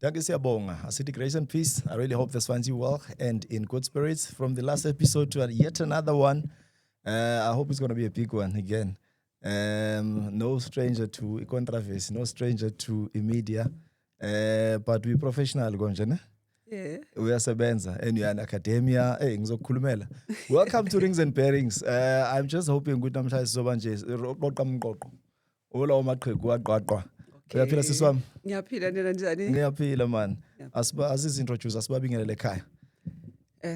Danke siyabonga. Asithi grace and peace. I really hope this finds you well and in good spirits. From the last episode to yet another one. I hope it's going to be a big one again. No stranger to controversy, no stranger to media. But we professional konje ne? Yeah. Uyasebenza and you are in academia. Hey, ngizokukhulumela. Welcome to Rings and Pairings. I'm just hoping ukuthi namhlanje sizoba nje roqa umqoqo. Ola umaqhegu waqaqwa. Uyaphila sisi wami? Ngiyaphila nina njani? Ngiyaphila man. Asizintroduce asibabingelele ekhaya.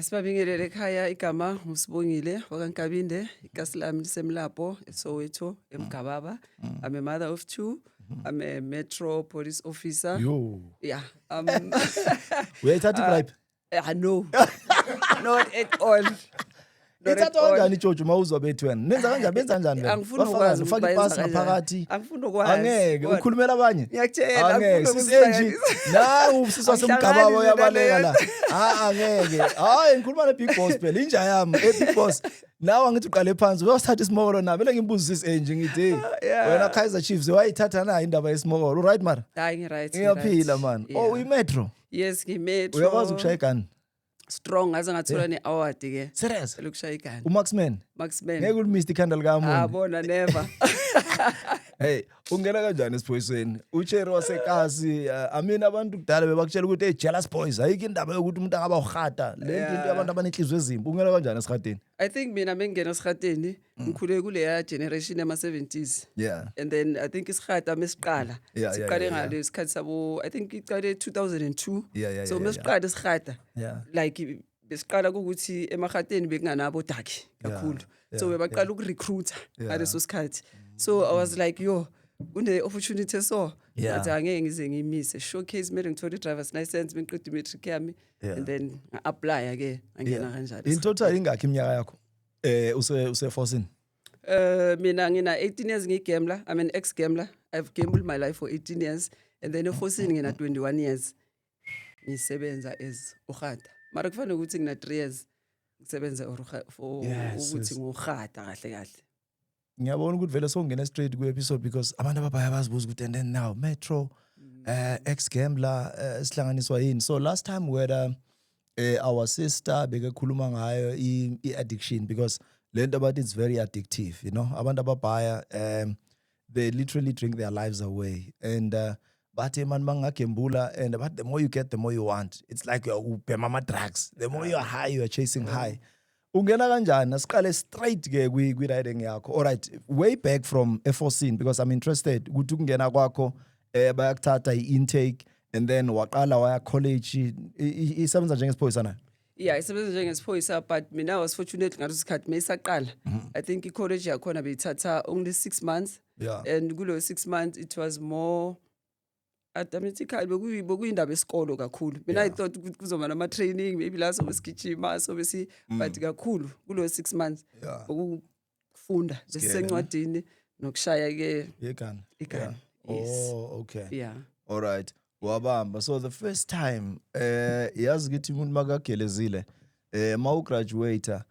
Sibabingelele ekhaya igama uSibongile wakaNkabinde, igasi lami lisemlapo eSoweto eMgababa. I'm a mother of two. I'm a Metro Police officer. Yo. Yeah. Uyayithatha ibribe? No. Not at all. Not at Ithatha all. kanjani ijojo uma uzobethu wena? Nenza kanjani benza kanjani wena? Angifuni ukwazi ufaka ipasi ngaphakathi. Angifuni ukwazi. Angeke ukhulumela abanye. Ngiyakutshela Angeke sisenji. La usisi wasemgababa uyabaleka la. Angeke. Hayi ngikhuluma neBig Boss phela inja yami eBig Boss. Nawe ngithi uqale phansi uyosithatha isimokolo na vele ngimbuza isenji ngithi wena Kaizer Chiefs wayithatha na indaba yesimokolo right mara? Hayi ngi-right. Ngiyaphila man. Oh uyimetro. Yes ngimetro. Uyakwazi ukushaya igani? Strong ngaze ngathola ne-award ke. Serious? Lokushaya igani. uMaxman. Maxman. Ngeke ulimist ikhanda likamuntu. Bona never. Hey, ungena kanjani esiphoyiseni? Ucheri wasekasi, amina abantu kudala bebakutshela ukuthi jealous boys, ayike indaba yokuthi umuntu angaba ukhata. Le into yabantu abanenhliziyo ezimbi. Ungena kanjani esikhateni? I think mina mengena esikhateni ngikhule kuleya generation yama-70s. Yeah. And then I think isikhata mesiqala. Siqale ngale isikhathi sabo I think iqale 2002. Yeah. So mesiqala isikhata. Yeah. Like besiqala ukuthi emahateni bekunganabo daki kakhulu. So bebaqala ukurecruiter ngaleso sikhathi. So I was like yo kune opportunity so ngathi angeke ngize ngimise showcase mele ngithole driver's license bengiqeda matric yami and then apply ke angena kanjalo. In total ingakhi iminyaka yakho? Use forcing. Mina ngina 18 years ngigambler. I'm an ex-gambler. I've gambled my life for 18 years and then forcing ngina 21 years. Ngisebenza as ukhata. Mara kufanele ukuthi ngina 3 years ngisebenza for ukuthi ngokhata kahle kahle. Ngiyabona ukuthi vele songena straight ku episode because abantu ababaya bazibuza ukuthi and then now Metro ex-gambler sihlanganiswa yini. So last time we had our sister bekakhuluma ngayo i-addiction because lento about it's very addictive, you know. Abantu ababaya they literally drink their lives away and but man mangagembula and but the more you get the more you want. It's like you're mama drugs. The more you are high you are chasing high. Ungena kanjani asiqale straight ke kwi riding yakho. All right, way back from F14 because I'm interested ukuthi ukungena kwakho bayakuthatha i-intake and then waqala waya college isebenza njengesiphoyisa na? Yeah, isebenza njengesiphoyisa but mina I was fortunate ngaleso sikhathi mayisaqala. I think i-college yakhona beyithatha only 6 months. Yeah. And kulo 6 months it was more mathematical bekuyindaba esikolo kakhulu. Mina I thought ukuthi kuzoba nama training maybe la so besigijima so besi but kakhulu kulo 6 months ukufunda besencwadini nokushaya ke igani. igani. Oh okay. Yeah. All right. Wabamba. So the first time yazi ukuthi umuntu makagelezile mawugraduate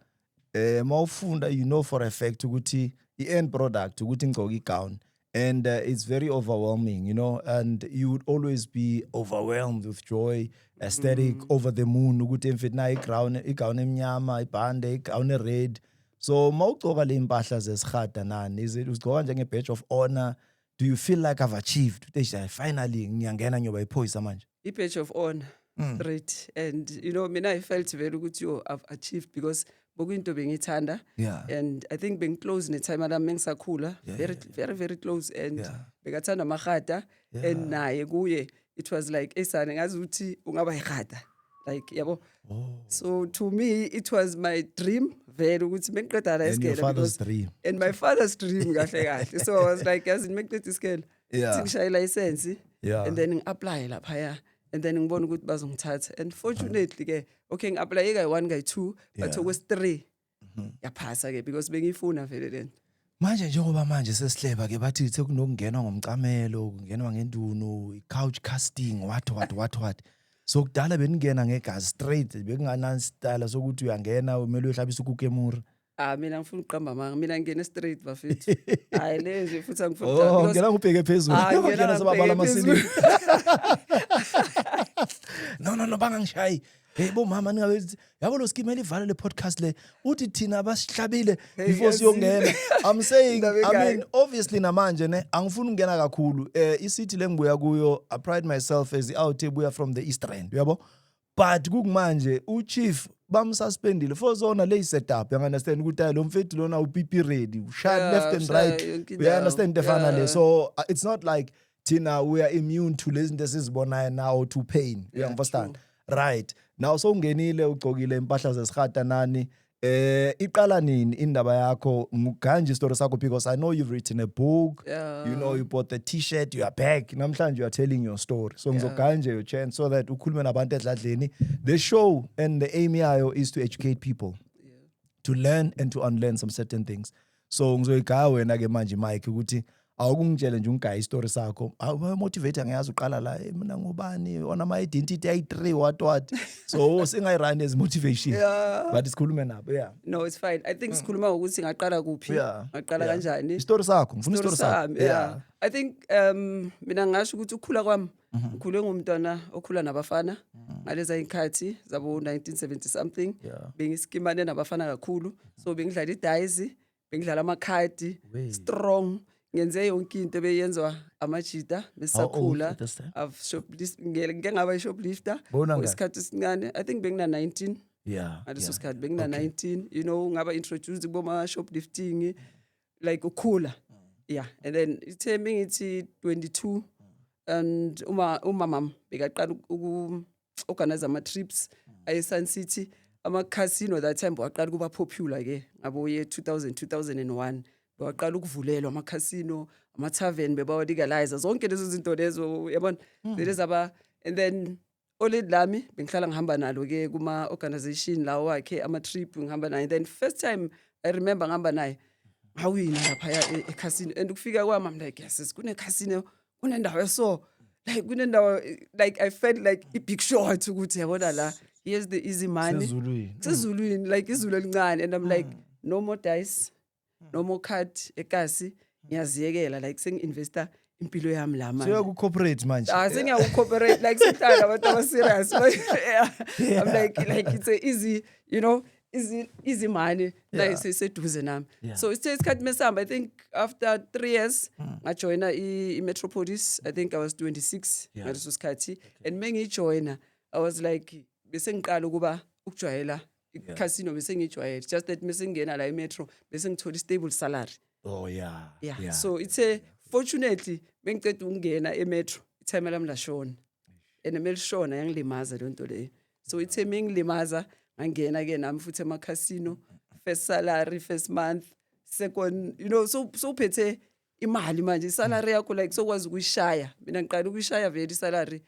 mawufunda you know for a fact ukuthi i-end product ukuthi ngigcoka igown and it's very overwhelming, you know, and you would always be overwhelmed with joy, aesthetic, over the moon ukuthi emfit na igown emnyama ibhande igown red. So mawugcoka le impahla zesikhada nani is it uzigcoka njenge badge of honor? Do you feel like I've achieved? Finally, ngiyangena nyoba iphoyisa manje. I-badge of honor, straight. And, you know, mina I felt very good, I've achieved because bokuyinto bengithanda. Yeah. And I think close ne-time alami mengisakhula. Very close. And bekathanda amahata. And naye kuye, it was like, esane ngazi ukuthi ungaba ikhata. Like, yabo. Oh. So to me, it was my dream. Very good. And your father's dream. And my father's dream. So I was like, as in make that scale. Ngishaya license. Yeah. And then apply lapha. And then ngibona ukuthi bazongithatha. And fortunately ke, okay ngi-apply guy 1 guy 2, but was 3. Yaphasa ke because bengifuna vele lento. Manje njengoba manje sesihleba ke bathi sekunokungenwa ngomcamelo, kungenwa ngendunu, couch casting, what. So kudala beningena ngegazi straight bekungana style sokuthi uyangena umele uyohlabisa ukuke emura. Mina ngifuna uqamba amanga, mina ngene straight bafethu. Hayi lezi futhi angifuni Oh, ngena ngubheke phezulu. Ngena sababala amasini. No, bangangishayi. Hey bo mama ningabe yabo lo skimeli ivale le podcast le. Uthi thina abasihlabile before siyongena. I'm saying I mean obviously namanje ne angifuni ukungena kakhulu. Isity lengibuya kuyo I pride myself as out ebuya from the East Rand, yabo. But kumanje uchief bamsuspendile for zona le setup, you understand ukuthi lo mfethu lona uPP ready, shot left and right. We understand defana le. So it's not like Tina we are immune to lezi zinto esizibonayo now to pain. You understand? Right. Now so ungenile ugqokile impahla zesihata nani iqala nini indaba yakho nguganje story sakho because I know you've written a book, you know you bought the t-shirt, you are back namhlanje you are telling your story, so ngizoganje your chance so that ukhulume nabantu edladleni. The show and the aim yayo is to educate people, to learn and to unlearn some certain things. So ngizoyigaya wena ke manje Mike ukuthi awukungitshele nje ungigaya istory sakho, motivate ngiyazi uqala la mina ngubani on my identity i3 what so singayirun as motivation, but isikhulume nabo. No, it's fine. I think sikhuluma ukuthi ngaqala kuphi, ngaqala kanjani istory sakho, ngifuna istory sakho. I think mina ngasho ukuthi ukukhula kwami ngikhule ngumntwana okhula nabafana ngaleza ikhathi zabo 1970 something, bengiskimane nabafana kakhulu, so bengidlala idice, bengidlala amakhadi strong, ngenze yonke into ebeyenzwa amajita besakhula. I've ngeke ngaba shoplifter isikhathi esincane, I think bengina 19 ngaleso sikhathi bengina 19, you know, ngaba introduced kuboma shoplifting like ukhula. And then ithe mingithi 22 and umama bekaqala organize ama trips Sun City, ama casino that time waqala kuba popular ke ngabo ye 2001 waqala ukuvulelwa ama casino, ama tavern bebawa legalize zonke lezo zinto lezo, yabona lezaba. And then oled lami bengihlala ngihamba nalo ke kuma organization lawo wakhe ama trip ngihamba naye. Then first time I remember ngihamba naye awina lapha e casino, and ukufika kwami I'm like yes kune casino kunendawo so like kunendawo like I felt like a big shot ukuthi yabona la here's the easy money sezulwini like izulu elincane, and I'm like no more dice, no more card ekasi, ngiyaziyekela like sengi-investor impilo yami la manje. So uyaku-cooperate manje? Sengiyaku-cooperate like sometimes abantu aba-serious. I'm like it's a easy, you know, easy money like seduze nami. So isikhathi mesihamba, I think after 3 years ngajoyina i-Metropolis. I think I was 26 ngaleso sikhathi, and mengijoyina I was like bese ngiqala ukuba ukujwayela i-casino, bese ngijwayele just that mesengena la i-Metro bese ngithola i-stable salary. So it's a fortunately bengiceda ukungena e-Metro itime lami lashona, and emelishona yangilimaza le nto leyo. So ithe mengilimaza ngangena ke nami futhi ema-casino, first salary, first month, second, you know, so uphethe imali manje, salary yakho like sokwazi ukuyishaya. Mina ngiqala ukuyishaya vele isalary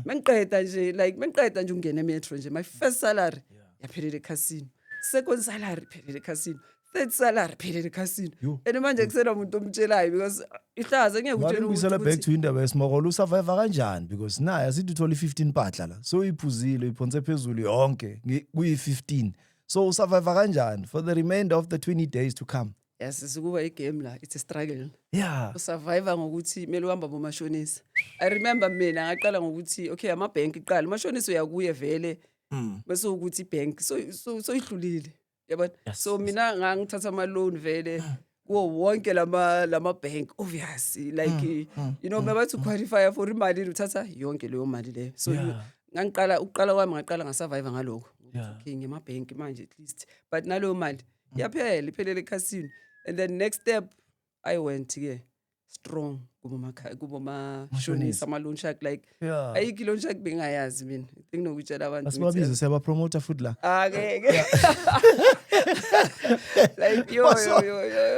mengiqeda nje ungena eMetro nje, my first salary yaphelela eCasino, second salary phelela eCasino, third salary phelela eCasino. And manje kusena umuntu omtshelayo because ihlaza ngeke utshele ukuthi ubuyisela back to indaba yesimokolo usurvive kanjani, because naye asithi uthola i15 patla la, so iphuzile iphonse phezulu yonke kuyi15, so usurvive kanjani for the remainder of the 20 days to come? Yes, sikuba igame la, it's a struggle. Usurvive ngokuthi mele uhamba bomashonisa. I remember mina ngaqala ngokuthi okay ama bank iqala umashonisa uyakuye vele bese ukuthi bank so idlulile, yabona. So mina ngangithatha ama loan vele kuwo wonke lama bank, obviously like you know mabathi qualify for imali uthatha yonke leyo mali leyo. So uqala kwami ngaqala ngasurvive ngalokho. Okay ngema bank manje at least, but nalo mali yaphela iphelele eCasino. And then next step I went ke strong kuba shonisa ama loan shark like ayikho loan shark bengayazi mina ngikutshela abantu asibabize siyaba promoter food la like yo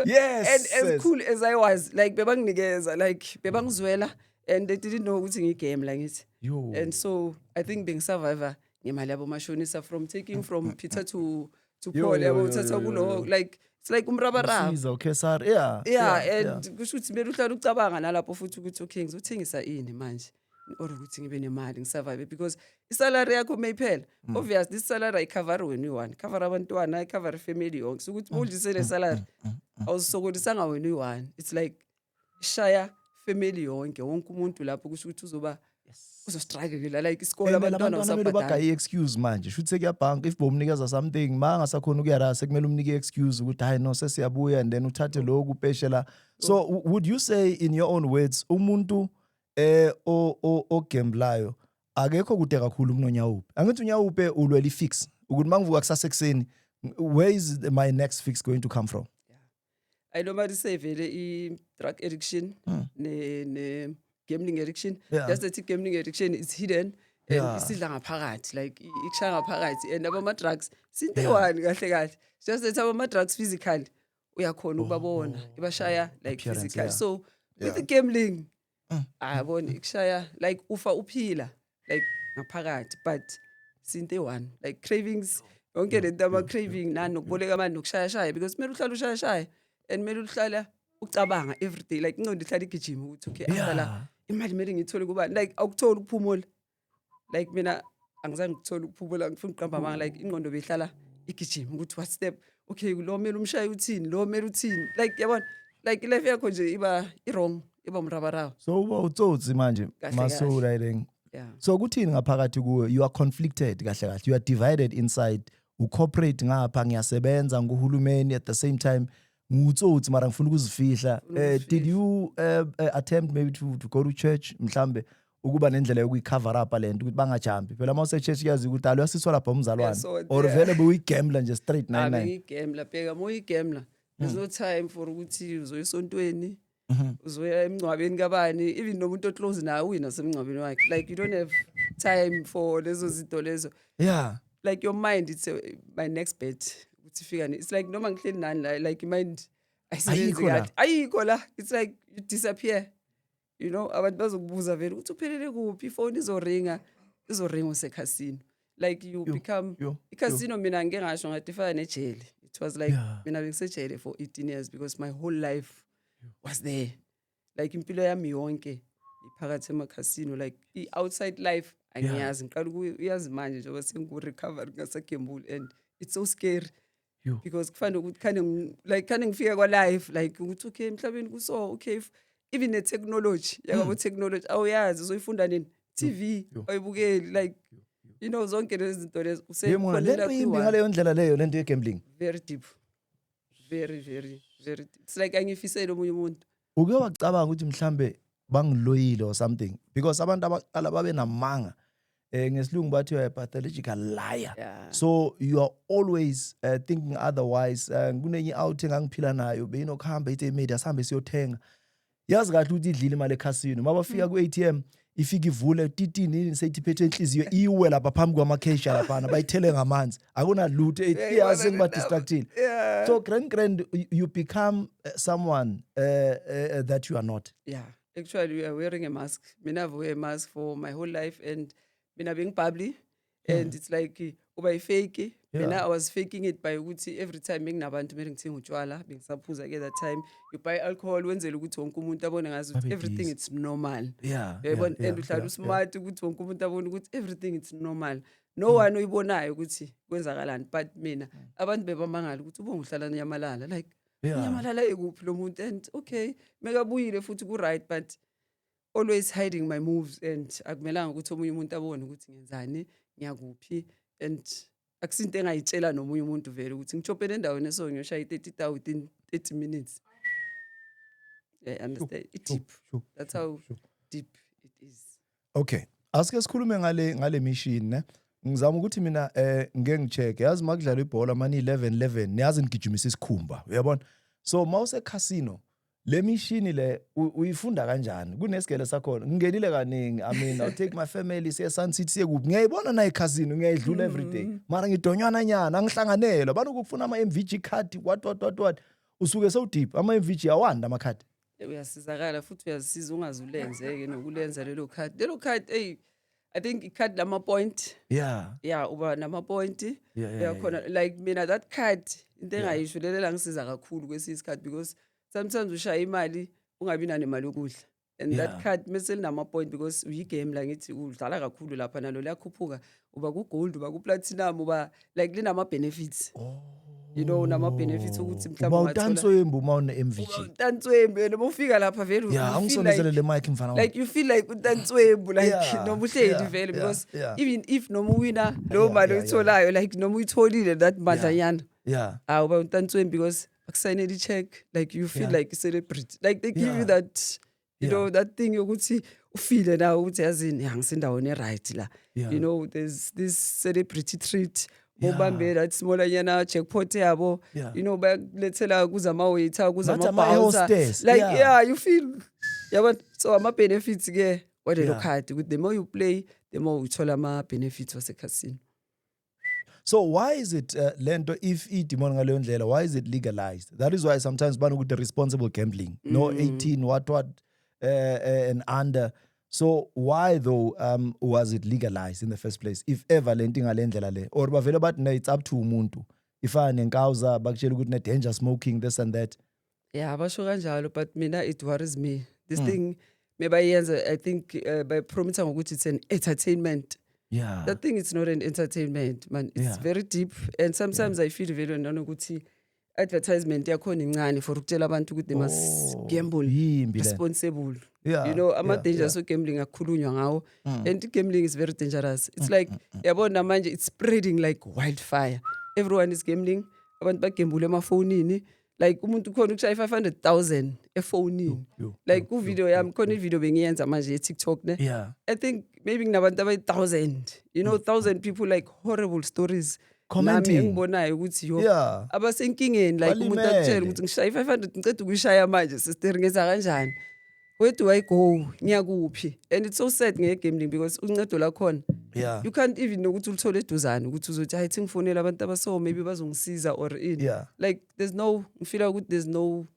yes, and as cool as I was like bebanginikeza like bebangizwela, and they didn't know ukuthi ngigame la ngithi and so I think being survivor ngemali yabo mashonisa from taking from Peter to Paul yabo uthatha kulo like it's like umrabaraba. Okay sir, and kusho ukuthi mele uhlala ucabanga nalapho futhi ukuthi okay ngizothengisa ini manje, or ukuthi ngibe nemali ngisurvive because isalary yakho mayiphela obviously isalary ayicover wena uyi-one cover abantwana ayicover ifamily yonke so ukuthi udlise le salary awuzisokolisanga wena uyi-one it's like shaya family yonke wonke umuntu lapho kusho ukuthi uzostruggle like isikole abantwana kumele bagayi excuse manje shuthi sekuyabhanka if bomnikeza something mangasakhona ukuyara sekumele umnike excuse ukuthi hayi no sesiyabuya and then uthathe lokhu upeshe la so would you say in your own words umuntu ogamblayo akekho kude kakhulu kunonyawupe angithi unyawupe ulwela ifix ukuthi mangivuka kusasa ekseni where is my next fix going to come from? I normally say vele i-drug addiction ne gambling addiction. Yeah. Just that gambling addiction is hidden and Yeah. isidla ngaphakathi like ikusha ngaphakathi and abama-drugs sintewane kahle kahle just that abama-drugs physically uyakhona ukubabona ibashaya like Appearance, physically yeah. so with the gambling ayabona ikushaya like ufa uphila like ngaphakathi but sintewane like cravings yonke lento ama-craving nani nokuboleka amani nokushayashaya because kumele uhlale ushayashaya and kumele uhlala ucabanga every day like ingqondo ihlala igijima ukuthi okay after la imali kumele ngiyithole kubani like awukutholi ukuphumula like mina angizange ngikuthole ukuphumula ngifuna ukuqamba amanga like ingqondo beyihlala igijima ukuthi what step okay lo kumele umshaye uthini lo kumele uthini like yabona like life yakho nje iba i-wrong iba umrabaraba So uba utsotsi manje Kahle masola then yeah. so kuthini ngaphakathi kuwe you are conflicted kahle kahle you are divided inside ucorporate ngapha ngiyasebenza nguhulumeni at the same time ngutsotsi mara ngifuna ukuzifihla did you attempt maybe to go to church mhlambe ukuba nendlela yokuyicover up lento ukuthi bangajambi phela mawuse church yazi ukuthi alo yasiswa lapha umzalwane Yasonto, or yeah. vele bewuyigambler nje straight 99 ngiyigambler bheka moyigambler there's no time for ukuthi uzoya esontweni uzoya emngcwabeni kabani even nomuntu oclose nawe uyina semngcwabeni wakhe like you don't have time for lezo zinto lezo yeah like your mind it's my next bet ukuthi fika it's like noma ngihleli nani la like mind Ayikho la. ayikho la it's like you disappear you know abantu bazokubuza vele ukuthi uphelele kuphi ifone izoringa usekhasino like you become ikasino mina ngeke ngasho ngathi ifana nejele it was like mina bengisejele for 18 years because my whole life was there like impilo yami yonke iphakathi emakhasino like i-outside life angiyazi ngiqala ukuyazi manje njengoba sengu-recover ngasagembuli and it's so scary because kufanele ukuthi khane ngifika kwa-life like ukuthi okay emhlabeni kuso okay even ne-technology yakabo technology awuyazi uzoyifunda nini TV awuyibukeli like you know zonke lezi zinto lezo lento yimbi ngaleyo ndlela leyo lento ye-gambling very deep very deep it's like angifisele omunye umuntu uke wacabanga ukuthi mhlambe bangiloyile or something because abantu abaqala babe namanga ngesilungu bathi you are a pathological liar so you are always thinking otherwise kunenye out engangiphila nayo beyinokuhamba ithi media sihambe siyothenga yazi kahle ukuthi idlile imali ekhasino mabafika ku-ATM ifika ivule titini seyithi phethe enhliziyo iwe lapha phambi kwamakesha laphana bayithele ngamanzi akunalutho iyazi ngibadistractile so grand you become someone that you are not. Yeah, actually we are wearing a mask. Mina I've wear a mask for my whole life and mina being bubbly and it's like uba fake. Mina I was faking it by ukuthi every time nginabantu mele ngithenga utshwala bengisaphuza ke that time you buy alcohol wenzela ukuthi wonke umuntu abone ngazi ukuthi everything it's normal. Yabona and uhlala usmart ukuthi wonke umuntu abone ukuthi everything it's normal. No one oyibonayo ukuthi kwenzakalani but mina abantu bebamangala ukuthi ubonga uhlala nyamalala like nyamalala ekuphi lo muntu and okay mekabuyile futhi ku right but always hiding my moves and akumelanga ukuthi omunye umuntu abone ukuthi ngenzani ngiyakuphi and akusinto engayitshela nomunye umuntu vele ukuthi ngijobhele endaweni eso ngiyoshaya i-30 within 30 minutes. Yeah, understand it deep. That's how deep it is. Okay, asike sikhulume ngale mission ne ngizama ukuthi mina ngeke ngicheck yazi makudlala ibhola mani 11 niyazi ngigijimisa isikhumba uyabona so mawuse casino le mission le uyifunda kanjani kunesigele sakhona ngingenile kaningi I mean I'll take my family siye Sun City siye kuphi ngiyayibona na icasino ngiyayidlula every day mara ngidonywana nyana angihlanganele abantu ukufuna ama MVG card what usuke so deep ama MVG awanda amakhadi uyasizakala futhi uyazisiza ungazulenzeke nokulenza lelo card I think i-card lama point uba nama point yakhona like mina that card into engayisho lelela ngisiza kakhulu kwesinye isikhathi because sometimes ushaya imali ungabi nane imali yokudla and that card mase linama-point because uyigame la ngithi udlala kakhulu lapha nalo liyakhuphuka uba ku-gold uba ku-platinum uba like linama-benefits you know nama-benefits ukuthi mhlawumbe uba utantswembu uma une-MVG utantswembu and uma ufika lapha vele yeah you feel angisondezele le mic mfana like you feel like utantswembu like Yeah, noma uhleli yeah, vele yeah, because yeah. even if noma uwina leyo mali yeah, oyitholayo like noma uyitholile that madlanyana yeah uba utantswembu because bakusayinela i-check like you feel Yeah. like a celebrity like they give you Yeah. that you Yeah. know that thing yokuthi ufile nawe ukuthi yazini ngisendaweni e-right la Yeah. you know there's this celebrity treat Yeah. mobambe that smallanyana jackpot yabo Yeah. you know bakulethela kuza ama-waiter kuza Bathi ama-bouncer ama-hostess, like yeah. yeah you feel yabo so ama-benefits ke walelo Yeah. card ukuthi the more you play the more uthola ama-benefits wasekhasini. So why is it lento if idimoni ngaleyo ndlela why is it legalized? That is why sometimes bana ukuthi responsible gambling no 18 what and under. So why though was it legalized in the first place if ever lento ngale ndlela le or bavele bathi no it's up to umuntu ifana nenkawuza bakutshela ukuthi ne danger smoking this and that. Yeah, basho kanjalo but mina it worries me. This thing mebayenza I think by promoting ukuthi it's an entertainment. Yeah. That thing is not an entertainment man. It's Yeah. very deep and sometimes I feel very nanokuthi advertisement yakhona incane for ukutshela abantu ukuthi they must gamble yimbi le. responsible. Yeah, You know, ama yeah, dangers of gambling akhulunywa ngawo and gambling is very dangerous. It's like yabona manje it's spreading like wildfire. Everyone is gambling. Abantu bagambula emafonini. Like umuntu khona ukushaya 500,000 efonini. yo, Like ku video yami khona i-video bengiyenza manje e-TikTok ne. Yeah. I think maybe nginabantu abayi-1,000. You know, 1,000 people like horrible stories. Commenting. Nami engibonayo ukuthi yo Yeah. abasenkingeni like umuntu Balimele. akutshela ukuthi ngishaya 500 ngiceda ukuyishaya manje sister ngenza kanjani. Where do I go? Ngiyakuphi? And it's so sad nge-gambling because uncedo lakhona Yeah. you can't even nokuthi ulithole eduzane ukuthi uzothi hayi ngifonela abantu abaso maybe bazongisiza or ini. Yeah. Like there's no ngifila ukuthi there's no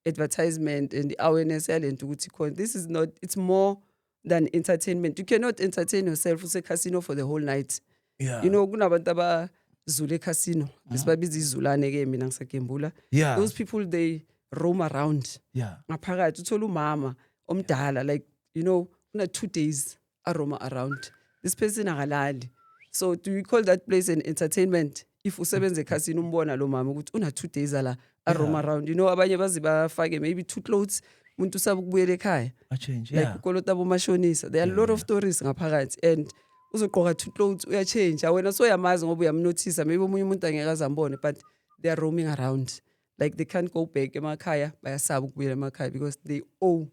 advertisement and awareness yalento ukuthi khona this is not it's more than entertainment. You cannot entertain yourself use-casino for the whole night. Yeah. You know kunabantu abazula e-casino besibabiza izulane ke mina ngisagembula. Yeah. Those people they roam around Yeah. ngaphakathi uthola umama omdala like you know una 2 days aroma around this person akalali. So do you call that place an entertainment if usebenza ekhasini umbona lo mama ukuthi una 2 days ala aroma around you know abanye bazi bafake maybe 2 clothes umuntu usaba ukubuyela ekhaya A change. like Yeah. ukolota bomashonisa there are a lot of stories ngaphakathi and uzoqoka 2 clothes uyachange wena so yamazi ngoba uyamnotice maybe omunye umuntu angeke azambone but they are roaming around like they can't go back emakhaya bayasaba ukubuyela emakhaya because they owe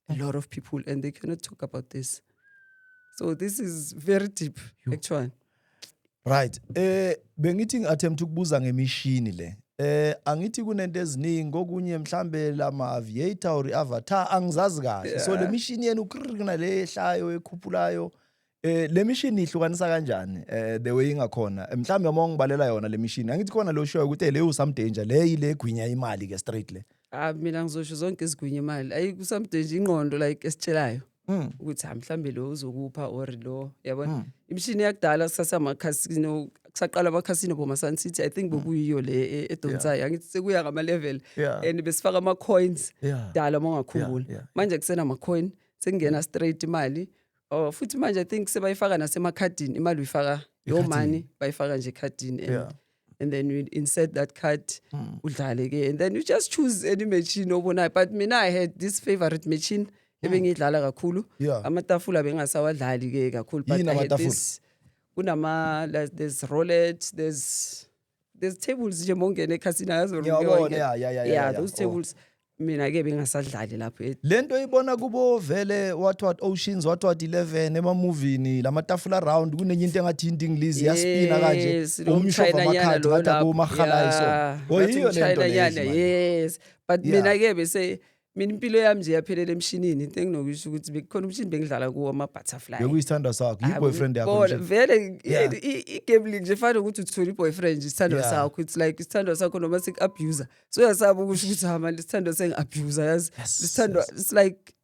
a lot of people and they cannot talk about this. So this is very deep actually. Right. Bengithi ngattempt ukubuza ngemishini le. Angithi kunento eziningi okunye mhlambe lama aviator or avatar angizazi kahle. So le mishini yena ukrikna le ehlayo ekhuphulayo le mishini ihlukanisa kanjani the way ingakhona mhlambe uma ngibalela yona le mishini angithi khona lo show ukuthi le some danger le ile gwinya imali ke straight le. Mina ngizosho zonke izigwinya imali ayikusamdeje ingqondo like esitshelayo ukuthi mhlambe lo uzokupha or lo yabona imishini yakudala kusasama casino kusaqala ama casino boma Sun City I think bokuyiyo le edonsayo angithi sekuya ngama level Yeah. and besifaka ama coins Yeah. dala mongakhumbula Yeah. manje kusena ama coin sekungena straight imali futhi manje I think sebayifaka nasemakhadini imali uyifaka yo money bayifaka nje ekhadini and then you insert that card udlale ke and then you just choose any machine obonayo but mina I had this favorite machine ebengidlala kakhulu Yeah. amatafula bengasawadlali ke kakhulu but Yini I had amatafula? this kunama there's roulette there's tables nje mongene ekhasini Ngiyabona, yeah. those tables mina ke bengasadlali lapho Lento ibona kubo vele what Oceans what 11 ema movie lamatafula round kunenye into engathi into English yaspina kanje umshova amakhadi ngathi akumakhalayiso oyiyo lento leyo yes but Yeah. mina ke bese mina impilo yami nje yaphelela emshinini into enginokusho ukuthi bekukhona umshini bengidlala kuwo ama butterfly bekuyisithanda sakho i-boyfriend yakho Bona, nje. vele Yeah. i-gambling nje fanele ukuthi uthole i-boyfriend nje isithandwa Yeah. sakho it's like isithandwa sakho noma siku-abuser so uyasaba ukusho ukuthi manje isithandwa sengi-abuser yazi isithandwa it's like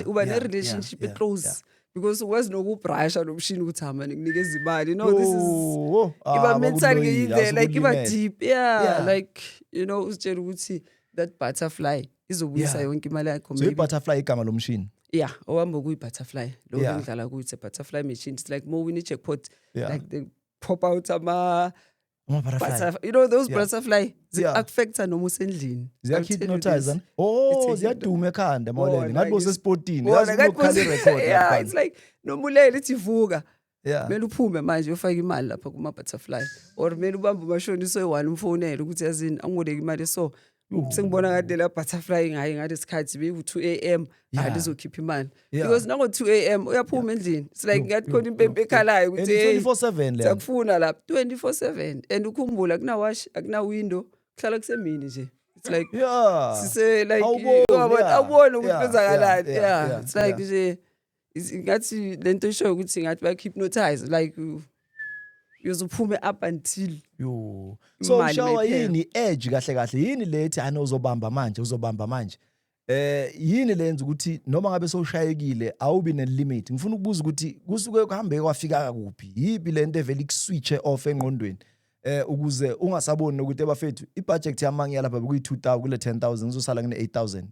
uba ne-relationship e-close because ukwazi nokubrasha nomshini ukuthi manje nginikeza imali no this is iba mentally ngenye indlela like iba deep Yeah. like you know usitshela ukuthi that butterfly izobuyisa yonke imali yakho so maybe i-butterfly igama lomshini Yeah, owami okuyi-butterfly. Lo Yeah. engidlala kuyo, it's a butterfly machine. It's like more win jackpot. Yeah. Like they pop out Butterfly. you know those Yeah. butterfly Yeah. affecta noma usendlini. Ziya-hypnotize ziyaduma ekhanda mawulele ngathi bosespotini yazi kunokhali record Yeah, it's like noma ulele ithi vuka. yeah Kumele uphume manje ufake imali lapha kuma-butterfly or kumele ubambe umashonisa oyi-1 umfonele ukuthi yazini angiboleka imali so sengibona ngathi la butterfly ngaye ngalesi sikhathi beku-2 AM Yeah. lizokhipha imali Yeah. because nango-2 AM uyaphuma endlini it's like ngathi khona impempe ekhalayo ukuthi hey 24/7 le sakufuna lapha 24/7 and ukhumbula akunawash akunawindo kuhlala kusemini nje it's like yeah sise like Awuboni, yeah. awubona ukuthi Yeah, kwenzakalani yeah, yeah yeah, it's like yeah. nje ngathi lento ishoyo ukuthi ngathi bayahypnotize like uzophume up until yo so imali ushawa mayiphela. yini edge kahle kahle yini lethi ana uzobamba manje yini lenza ukuthi noma ngabe sowushayekile awubi ne limit ngifuna ukubuza ukuthi kusuke kuhambe kwafika kuphi yipi lento evela ikuswitche off engqondweni ukuze ungasaboni ukuthi ebafethu ibudget yami lapha bekuyi 2000 kule 10000 ngizosala ngine 8000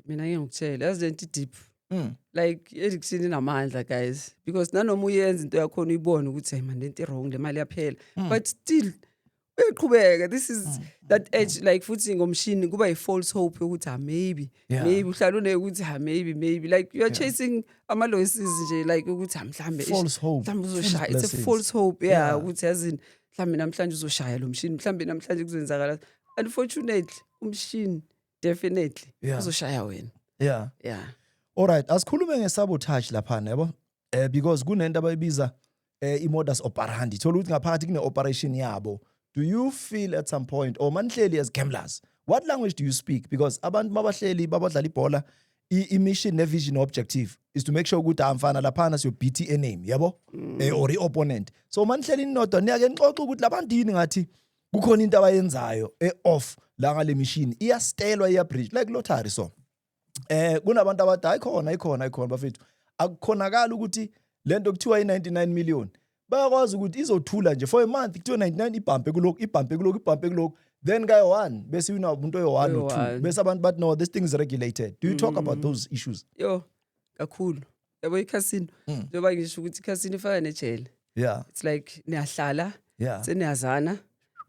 mina ngeke ngikutshela yazi lento deep like addiction inamandla guys because nanoma uyenza into yakho uyibona ukuthi hey man lento wrong le mali yaphela but still uyaqhubeka this is that edge like futhi ngomshini kuba i false hope ukuthi maybe uhlala unekuthi maybe like you are chasing ama losses nje like ukuthi mhlambe false hope mhlambe uzoshaya it's a false hope ukuthi yazini mhlambe namhlanje uzoshaya lo mshini mhlambe namhlanje kuzenzakala unfortunately umshini definitely uzoshaya wena yeah alright asikhulume ngesabotage lapha yabo because kunento abayibiza i-modus operandi thola ukuthi ngaphakathi kune operation yabo do you feel at some point or manhleli as gamblers what language do you speak because abantu mabahleli babadlala ibhola i-mission ne-vision objective is to make sure ukuthi amfana laphana siyo BTA name yabo or i-opponent so manhleli inodwa niyake nixoxe ukuthi labantu yini ngathi kukhona into abayenzayo off la ngale mission iyastelwa iyabridge like lottery so kunabantu abathi ikhona bafethu akukhonakala ukuthi lento kuthiwa i99 million bayakwazi ukuthi izothula nje for a month kuthiwa 99 ibhampe kuloko then kayo 1 bese wina umuntu oyi1 no 2 bese abantu bathi no this thing is regulated do you talk about those issues yo kakhulu yabo i-casino njengoba ngisho ukuthi i-casino ifana nejele yeah it's like niyahlala yeah seniyazana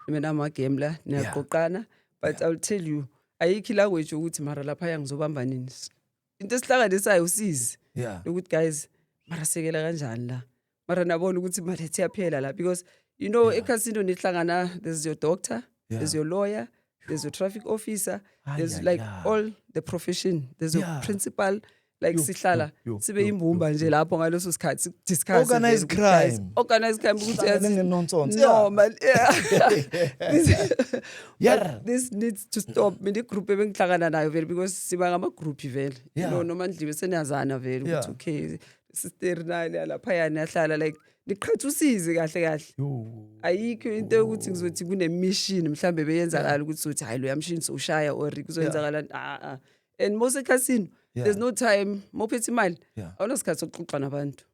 mina amagambler niyaqoqana but I'll tell you ayikho language ukuthi mara lapha yangizobamba nini into esihlanganisayo usizi ukuthi guys mara sekela kanjani la mara nabona ukuthi imali ethi yaphela la because you know eCasino nihlangana there's your doctor there's your lawyer there's your traffic officer there's like all the profession there's your principal like sihlala sibe imbumba nje lapho ngaleso sikhathi discuss organized crime ukuthi yazi nonsense no man this needs to stop mina igroup ebengihlangana nayo vele because siba ngama group vele you know noma ndliwe seniyazana vele ukuthi okay sister nani lapha yana yahlala like niqhatha usizi kahle ayikho into ukuthi ngizothi kune mission mhlambe beyenzakala ukuthi sothi hayi lo yamshini soshaya or kuzenzakala and most eCasino there's no time mophethe imali awunasikhathi sokuxoxa nabantu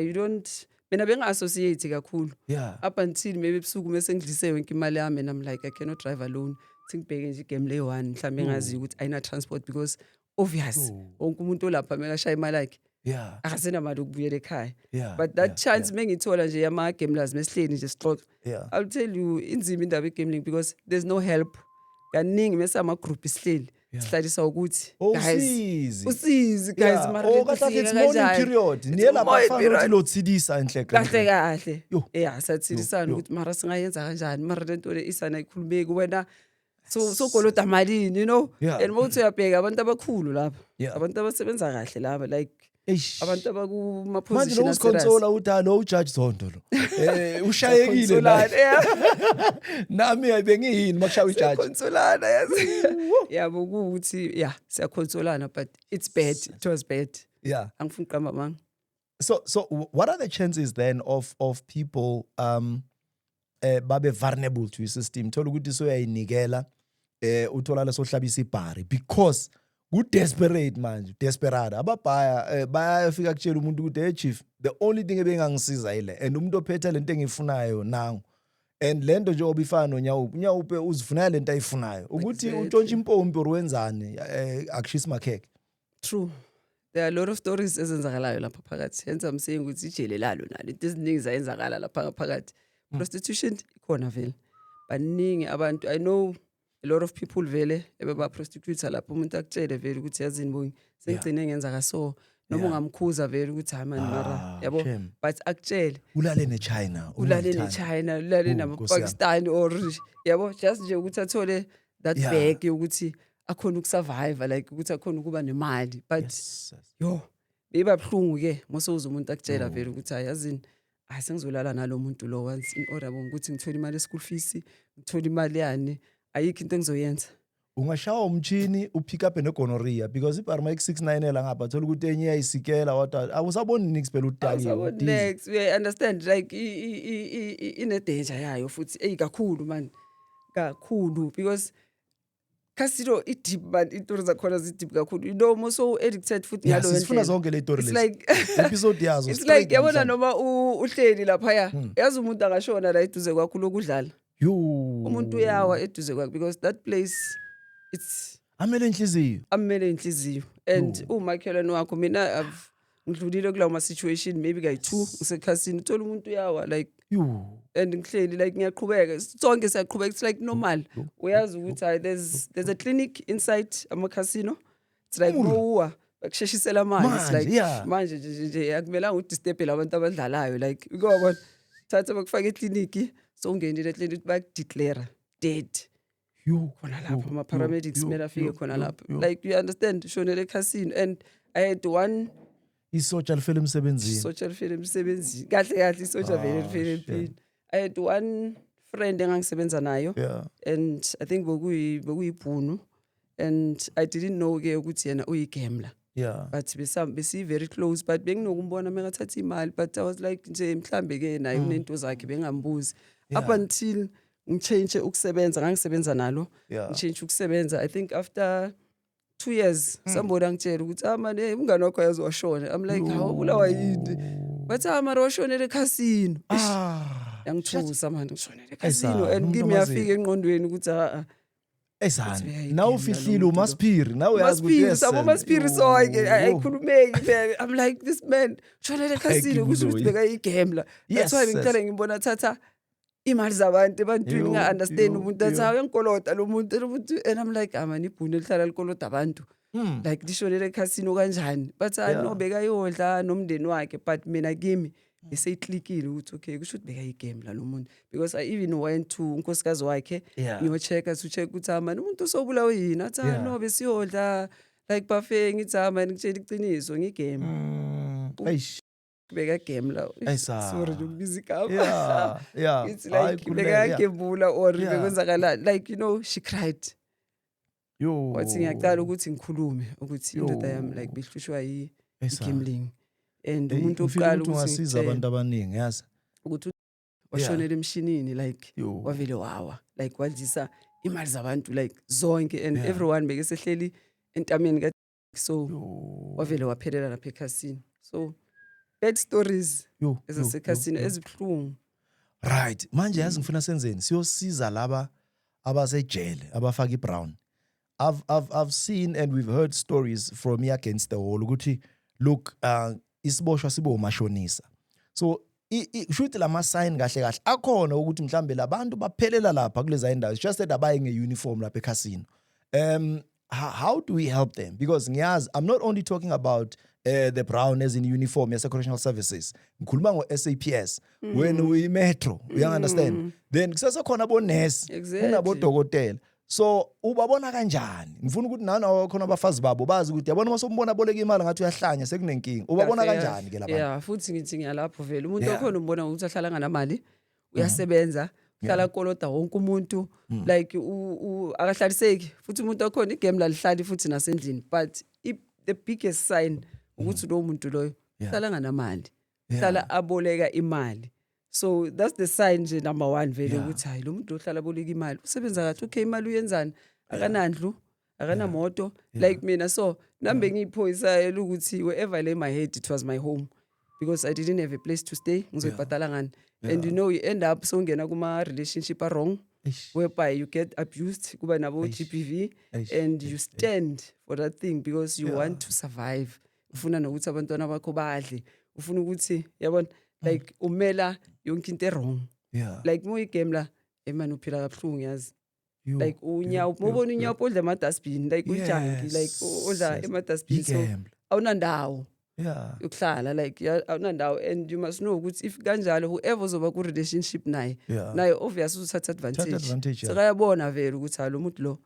you don't mina benga-associate kakhulu up until maybe ebusuku mase ngidlise yonke imali yami and I'm like I cannot drive alone singibheke nje igame le-1 mhlawumbe engaziyo ukuthi ayina transport because obvious wonke umuntu olapha mekashaya imali yakhe akasenamali ukubuyela ekhaya but that chance mengithola nje yama-gamblers mesihleli nje sixoxa I'll tell you inzima indaba ye-gambling because there's no help kaningi mese ama-group isihleli sihlalisa ukuthi usizi guys mara it's morning period niyelapha afana ukuthi lotsidisa enhle kahle satsidisana ukuthi mara singayenza kanjani mara lento le isana ikhulumeki wena so golota malini you know and mawuthi uyabheka abantu abakhulu lapha abantu abasebenza kahle lapha like abantu abakuma position manje usiconsola uthi lo ujudge Zondo lo ushayekile la nami ayibengiyini makushaya ujudge consolana yazi yabo ukuthi siyaconsolana but it's bad it was bad angifuni qamba manga so what are the chances then of people babe vulnerable to your system thola ukuthi soyayinikela uthola leso hlabisa ibhari because good desperate manje desperado ababhaya bayafika kutshela umuntu ukuthi hey chief the only thing ebengangisiza ile and umuntu ophethe lento engifunayo nangu and lento nje obifana nonyawupe uzifunela lento ayifunayo ukuthi untshontsha impompi or wenzani akushisa makheke true there are a lot of stories ezenzakalayo lapha phakathi. Hence I'm saying ukuthi ijele lalo nalo into eziningi zayenzakala lapha phakathi. Prostitution ikhona vele. Baningi abantu. I know a lot of people vele ebeba prostitute lapho umuntu akutshele vele ukuthi yazini bonke sengigcine ngenza ka so noma ungamkhuza vele ukuthi hayi man mara yabo but akutshele ulale neChina ulale neChina ulale namaPakistan or yabo just nje ukuthi athole that bag yokuthi akhona ukusurvive like ukuthi akhona ukuba nemali but yo beba bhlungu ke mosoza umuntu akutshela vele ukuthi ayazini sengizolala nalo muntu lo once in order ukuthi ngithola imali school fees ngithola imali yani ayikho into engizoyenza. Ungashawa umchini upick up negonorrhea because iParamedic 699 la ngapha thola ukuthi enye iyayisikela wata awusaboni nix phela udaki next we understand like ine danger yayo futhi kakhulu man kakhulu because casino deep man itori zakhona deep kakhulu you know so addicted futhi ngalo wena sifuna zonke le story lezi like episode yazo it's like yabona noma uhleli lapha yazi umuntu angashona la eduze kwakho lokudlala umuntu uyawa eduze kwakhe because that place it's amele inhliziyo and umakhelwane wakho mina ngidlulile kulawo ma situation maybe kayi2 ngisekhasini uthola umuntu uyawa like and ngihleli like ngiyaqhubeka sonke siyaqhubeka it's like normal uyazi ukuthi there's a clinic inside ama casino it's like bakusheshisela manje it's like manje nje akumelanga udisturb labantu abadlalayo like ukubona thatha bakufaka eclinic so ungenile clinic bakudeclare dead khona lapho ama paramedics mela afike khona lapho like you understand shonele casino and I had one isotsha lifele emsebenzini kahle isotsha vele I had one friend engangisebenza nayo and I think bokuyibhunu and I didn't know ke ukuthi yena uyigambler but besi very close but benginokumbona mengathatha imali but I was like nje mhlambe ke naye unento zakhe bengambuzi up until ngichange ukusebenza ngangisebenza nalo ngichange ukusebenza I think after 2 years somebody angitshela ukuthi man umngane wakho yazowashona I'm like how bulawa yini but mara washonele casino yangithusa manje ngishonele casino and kimi yafika enqondweni ukuthi esana nawu fihlile uMaspiri nawe yazi ukuthi yesabo Maspiri so ayikhulumeki vele I'm like this man shonele casino kusho ukuthi bekayigambler that's why ngicela ngibona thatha imali zabantu ebantwini nga understand umuntu athawe enkolota lo muntu and I'm like amani ibhune lihlala likolota abantu like lishonele casino kanjani but no bekayodla nomndeni wakhe but mina kimi beseyiclickile ukuthi okay kusho ukuthi bekayigambler lo muntu because I even went to unkosikazi wakhe ngiyochecka to check ukuthi amani umuntu osobulawa yini athi no besiyodla like buffet ngithi amani ngitshela iqiniso ngigame beka gambler sorry ukubiza igama it's like beka gambula or bekwenzakala like you know she cried wathi ngiyaqala ukuthi ngikhulume ukuthi indoda yami like behlushwa yi gambling and umuntu oqala ukuthi ngasiza abantu abaningi yazi ukuthi washonela emshinini like wavele wawa like waldisa imali zabantu like zonke and everyone beke sehleli entameni so wavele waphelela lapha ekhasini so bad stories ezasekhasini ezibhlungu right manje yazi ngifuna senzeni siyosiza laba abasejele abafaka iBrown I've seen and we've heard stories from against the wall ukuthi look isiboshwa sibo mashonisa so shoot lama sign kahle akhona ukuthi mhlambe labantu baphelela lapha kuleza indawo just that abaye ngeuniform lapha ekhasini how do we help them because ngiyazi I'm not only talking about the Brown as in uniform yase correctional services ngikhuluma ngo SAPS when we metro you understand then kusasa khona bo nurse kunabo dokotela so ubabona kanjani ngifuna ukuthi nana khona abafazi babo bazi ukuthi yabona masombona boleka imali ngathi uyahlanya sekunenkinga ubabona kanjani ke labantu futhi ngithi ngiyalapho vele umuntu okhona umbona ukuthi ahlala nganamali uyasebenza hlala kolota wonke umuntu like akahlaliseki futhi umuntu okhona igame la lihlali futhi nasendlini but the biggest sign ukuthi lo muntu loyo hlala nganamali hlala aboleka imali so that's the sign nje number 1 vele ukuthi hayi lo muntu ohlala aboleka imali usebenza kahle okay imali uyenzani akanandlu akanamoto like mina so nambe ngiyiphoyisa ukuthi wherever I lay my head it was my home because I didn't have a place to stay ngizoyibhadala ngani and you know you end up so ngena kuma relationship wrong whereby you get abused kuba nabo GBV and you stand for that thing because you want to survive ufuna nokuthi abantwana bakho badle, ufuna ukuthi yabona like umela yonke into wrong. Yeah. Like moyigame man uphila kabuhlungu yazi. You- Like unyawo mobona unyawo odla ama-dustbin like ujunkie like Yes, odla yes. ema-dustbin so Igambler. awunandawo Yeah. yokuhlala like awunandawo and you must know ukuthi if kanjalo whoever uzoba ku-relationship naye Yeah. naye obvious uzothatha Thatha advantage advantage, yeah. sekayabona vele ukuthi lo muntu lo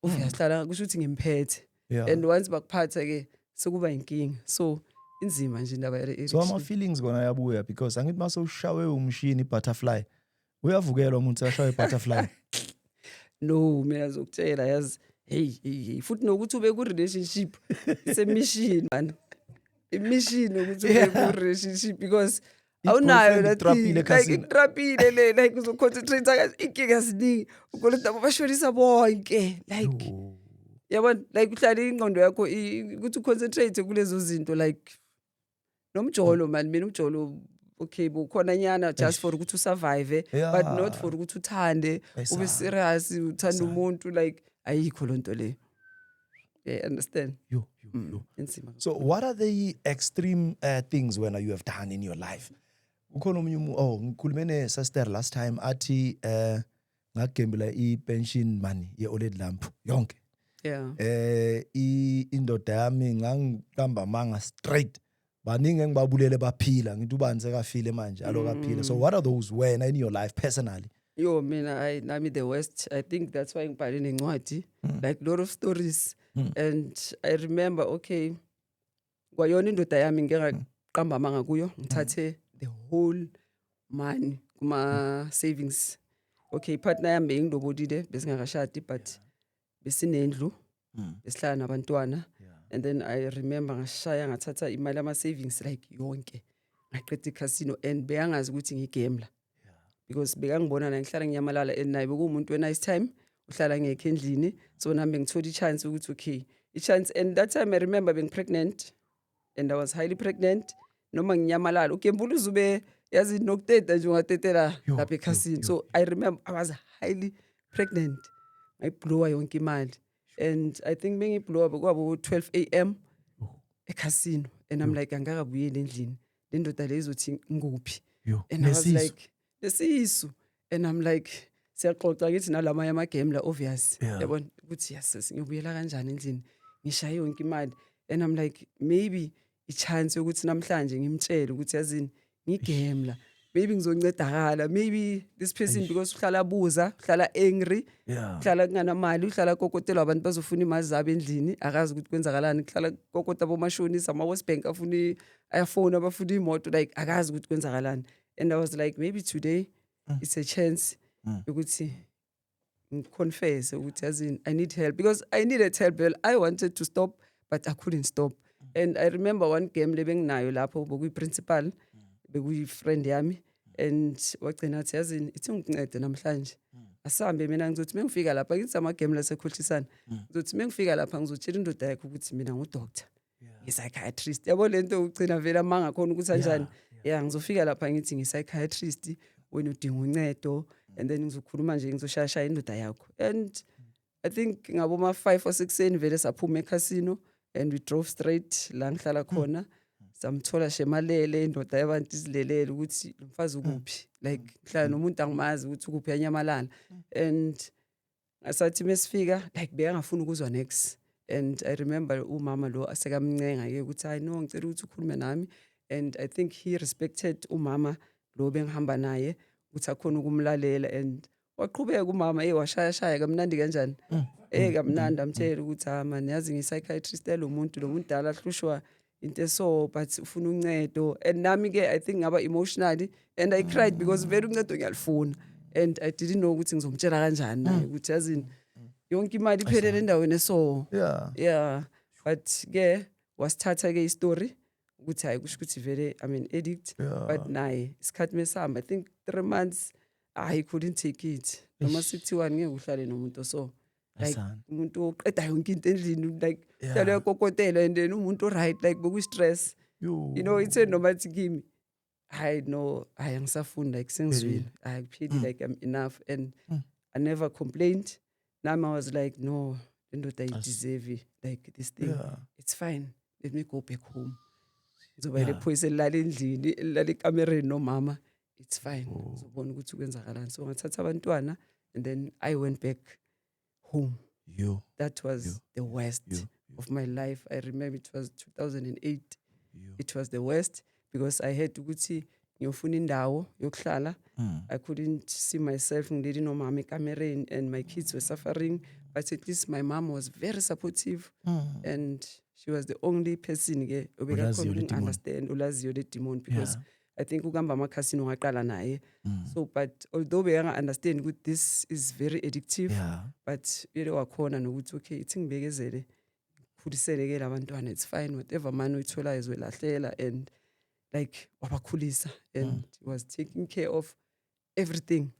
obvious hlala kusho ukuthi ngimphethe Yeah. and once bakuphatha-ke sekuba inkinga so inzima nje indaba So yale-erection. ama-feelings kona ayabuya because angithi mase ushawe umshini i-butterfly uyavukelwa umuntu ashawe i-butterfly. No mina ngizokutshela yazi hey futhi nokuthi ube ku-relationship isemission man imission ukuthi ube ku-relationship because awunayo I-girlfriend itrapile ekhasini. itrapile le like uzoconcentrate inkinga ziningi ukolota bashonisa bonke like yabona like uhlala ingqondo yakho ukuthi uconcentrate kulezo zinto like nomjolo man mina umjolo okay bukhona nyana just for ukuthi usurvive Yeah. but not for ukuthi uthande ube Ayisana. serious uthanda umuntu like ayikho lonto le. Yeah, understand. Yo. Inzima. So what are the extreme things when you have done in your life? Ukhona ngikhulume ne-sister last time athi ngagembula i-pension money ye-old lamp yonke. Yeah. Indoda yami ngangiqamba amanga straight. Baningi engibabulele baphila ngithi ubani sekafile manje alokaphila. So what are those when in your life personally? Yo mina nami the worst. I think that's why ngibhale nencwadi like lot of stories and I remember okay kwayona indoda yami ngengaqamba amanga kuyo ngithathe the whole money kuma savings. Okay partner yami bengindobodile besingakashadi but besinendlu besihlala nabantwana. And then I remember ngashaya ngathatha imali ama-savings like yonke ngaqeda i-casino and beyangazi ukuthi ngigambler because bekangibona na ngihlala nginyamalala and naye bekuwumuntu we-nice time uhlala ngekho endlini so nami bengithola i-chance ukuthi okay i-chance and that time I remember being pregnant and I was highly pregnant noma nginyamalala ugembula uzube yazi nokuteta nje ungatetela lapha ekhasini. So I remember I was highly pregnant ngayiblowa yonke imali and I think bengiblowa bekwabo 12 a.m. ekhasino and I'm like angakabuyeli endlini le ndoda le izothi nguphi and I was like lesisu and I'm like siyaxoxa ngithi nalamanye amagame obvious yabona ukuthi yes ngiyobuyela kanjani endlini ngishaye yonke imali and I'm like maybe i-chance yokuthi namhlanje ngimtshele ukuthi yazini ngigame maybe ngizoncedakala maybe this person because uhlala abuza uhlala angry uhlala kunganamali uhlala kokotelwa abantu bazofuna imali zabo endlini akazi ukuthi kwenzakalani uhlala kokota bomashonisa ama-West Bank afuna ayafona abafuna imoto like akazi ukuthi kwenzakalani and I was like maybe today it's a chance ukuthi ngiconfess ukuthi yazini I need help because I needed help. Well, I wanted to stop but I couldn't stop and I remember one game lebenginayo lapho bokuyi-principal bekuyi-friend yami and wagcina athi yazini ithi ungincede namhlanje asambe mina ngizothi mengifika lapha ngithi amagame lasekhohlisana ngizothi mengifika lapha ngizotshela indoda yakho ukuthi mina ngudoctor ngi-psychiatrist yabo lento ugcina vele amanga khona ukuthi kanjani ngizofika lapha ngithi ngi-psychiatrist wena udinga uncedo and then ngizokhuluma nje ngizoshayashaya indoda yakho and I think ngaboma 5 or 6 vele saphuma ekhasino and we drove straight la ngihlala khona samthola shemalele indoda yabantu izilelele ukuthi umfazi ukuphi like mhlala nomuntu angimazi ukuthi ukuphi yanyamalala and asathi mesifika like beyangafuna ukuzwa next and I remember umama lo asekamncenga ke ukuthi I know ngicela ukuthi ukhulume nami and I think he respected umama lo bengihamba naye ukuthi akhona ukumlalela and waqhubeka umama washaya kamnandi kanjani kamnandi amtshela ukuthi man yazi ngi-psychiatrist lo muntu dala hlushwa into eso but ufuna uncedo and nami ke I think ngaba emotionally and I cried because vele uncedo ngiyalifuna and I didn't know ukuthi ngizomtshela kanjani naye ukuthi yazini yonke imali iphelele endaweni eso but ke wasithatha ke istory ukuthi hayi kusho ukuthi vele I mean addict but naye isikhathi mesihamba I think 3 months I couldn't take it noma 61 ngeke uhlale nomuntu so like umuntu oqeda yonke into endlini like hlale yakokotela and then umuntu right like boku stress you know it's noma thi kimi I know I angisafunda like sengizwile I feel like I'm enough and I never complained. Now I was like no ndoda I deserve like this thing it's fine let me go back home. Ngizoba ile phoyisa elilala endlini elilala ekamereni nomama, it's fine. Ngizobona ukuthi kwenzakalani. So ngathatha abantwana and then I went back home. That was the worst of my life. I remember it was 2008. It was the worst because I had ukuthi ngiyofuna indawo yokuhlala. I couldn't see myself ngileli nomama ekamereni and my kids were suffering, but at least my mom was very supportive and she was the only person ke obekakhona understand ulaziyo le demon because I think ukamba amakhasini ngaqala naye. So but although we understand ukuthi this is very addictive, but yele wakhona nokuthi okay ithi ngibekezele phulisele ke labantwana, it's fine, whatever money uyithola izwelahlela, and like wabakhulisa and was taking care of everything.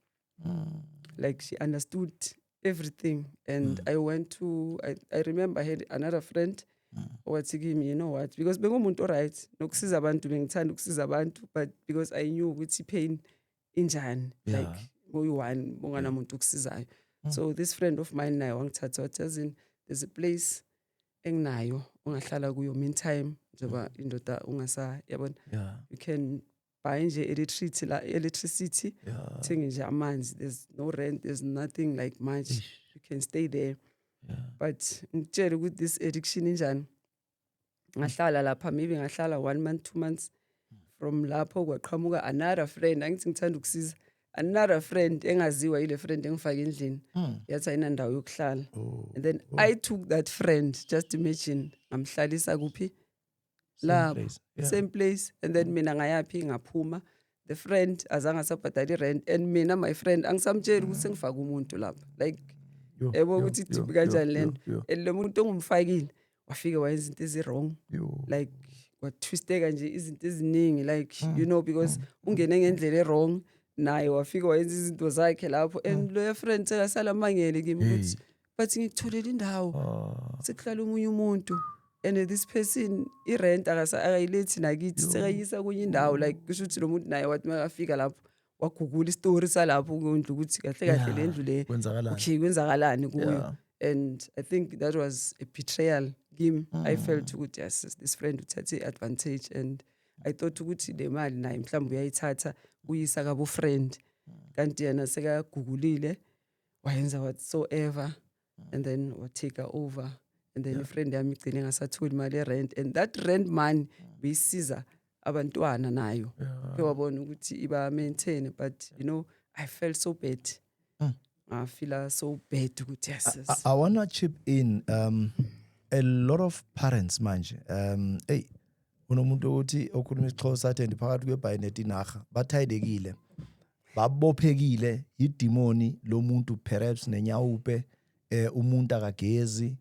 Like she understood everything. And I went to, I remember I had another friend wathi kimi, you know what, because bengumuntu alright nokusiza abantu, bengithanda ukusiza abantu, but because I knew ukuthi pain injani, like ngoyi-one bonganamuntu ukusizayo. So this friend of mine naye wangithatha wathi, there's a place enginayo ungahlala kuyo meantime njoba indoda ungasa yabona, you can buy nje electricity, thingi nje amanzi, there's no rent, there's nothing like much, you can stay there. But ngitshela ukuthi this addiction injani, ngahlala lapha, maybe ngahlala 1 month 2 months, from lapho kwaqhamuka another friend, angithi ngithanda ukusiza, another friend engaziwa ile friend engifaka endlini, yathi ayinandawo yokuhlala. And then I took that friend, just imagine, ngamhlalisa kuphi lapho same place, and then mina ngayaphi ngaphuma, the friend azange asabhadala rent, and mina my friend angisamtshela ukuthi ngifaka umuntu lapha, like ebo ukuthi thibi kanjani lento, and lo muntu ongumfakile wafika wayenza izinto ezi-wrong, like watwisteka nje izinto eziningi, like you know, because ungene ngendlela e-wrong naye wafika wayenza izinto zakhe lapho, and lo friend sekasala mangele kimi ukuthi but ngitholele indawo sekuhlala umunye umuntu, and this person i-rent akayilethi nakithi, sekayisa kwenye indawo, like kusho ukuthi lo muntu naye wathi makafika lapho wagugula istori salapho kundlu ukuthi kahle kahle le ndlu le okay kwenzakalani kuyo. And I think that was a betrayal game. I felt ukuthi yes, this friend uthathe advantage, and I thought ukuthi le mali naye mhlawumbe uyayithatha uyisa kabo friend, kanti yena sekagugulile wayenza whatsoever, and then watake over, and then friend yami igcine ngasatholi imali rent, and that rent money bisiza abantwana nayo wabona ukuthi iba maintain. But you know, I felt so bad. I feel so bad ukuthi yes. I want to chip in. A lot of parents manje hey unomuntu ukuthi okhuluma isiXhosa athi ndiphakathi kwebhayinethi naga bathayidekile, babophekile idemoni lo muntu, perhaps nenyawupe, umuntu akagezi,